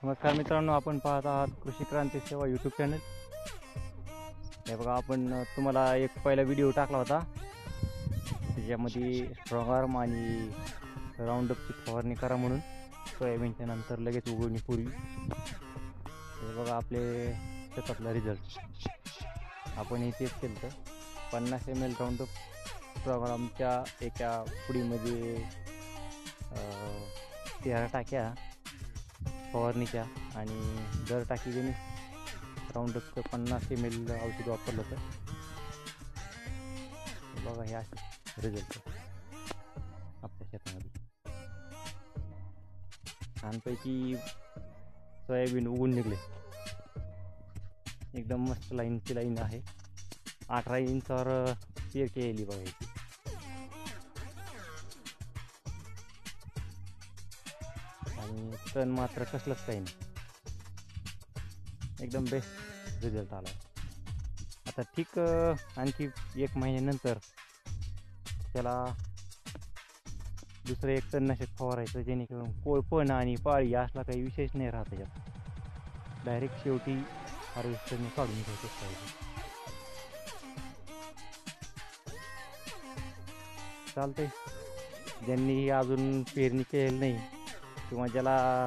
नमस्कार मित्रांनो, आपण पाहत आहात कृषी क्रांती सेवा यूट्यूब चॅनल. हे बघा, आपण तुम्हाला एक पहिला व्हिडिओ टाकला होता, त्याच्यामध्ये स्ट्रॉंग आर्म आणि राऊंडअपची फवारणी करा म्हणून सोयाबीनच्या नंतर लगेच उगवणीपूर्वी. हे बघा आपले शेतातला रिझल्ट. आपण तेच केलं तर 50 ml राऊंडअप स्ट्रॉंग आर्मच्या एका पुडीमध्ये 13 टाक्या फवारणीच्या आणि दर टाकी गेली राऊंडअपचं 50 ml औषध वापरलं तर बघा हे असे रिझल्ट आपल्या शेतामध्ये. छानपैकी सोयाबीन उगून निघले, एकदम मस्त लाईनची लाईन आहे. 18 इंचावर पेर केली बघा याची. आणि तण मात्र कसलंच काही नाही, एकदम बेस्ट रिझल्ट आला. आता ठीक आणखी 1 महिन्यानंतर त्याला दुसरं एक तणनाशक फवारायचं, जेणेकरून कोळपण आणि पाळी असला काही विशेष नाही राहत त्याच्यात. डायरेक्ट शेवटी हार्वेस्टरने काढून घ्यायचं पाहिजे. चालतंय. ज्यांनी अजून पेरणी केलेली नाही किंवा ज्याला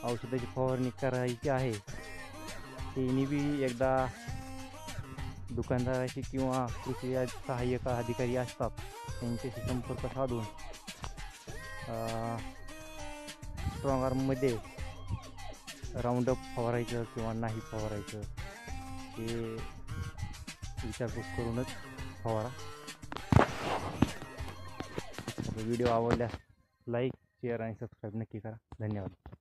औषधाची फवारणी करायची आहे, त्यांनी बी एकदा दुकानदाराशी किंवा कृषी सहाय्यक अधिकारी असतात त्यांच्याशी संपर्क साधून स्ट्रॉंग आर्ममध्ये राऊंडअप फवारायचं किंवा नाही फवारायचं हे विचारपूस करूनच फवारा. व्हिडिओ आवडल्यास लाईक, शेअर आणि सबस्क्राईब नक्की करा. धन्यवाद.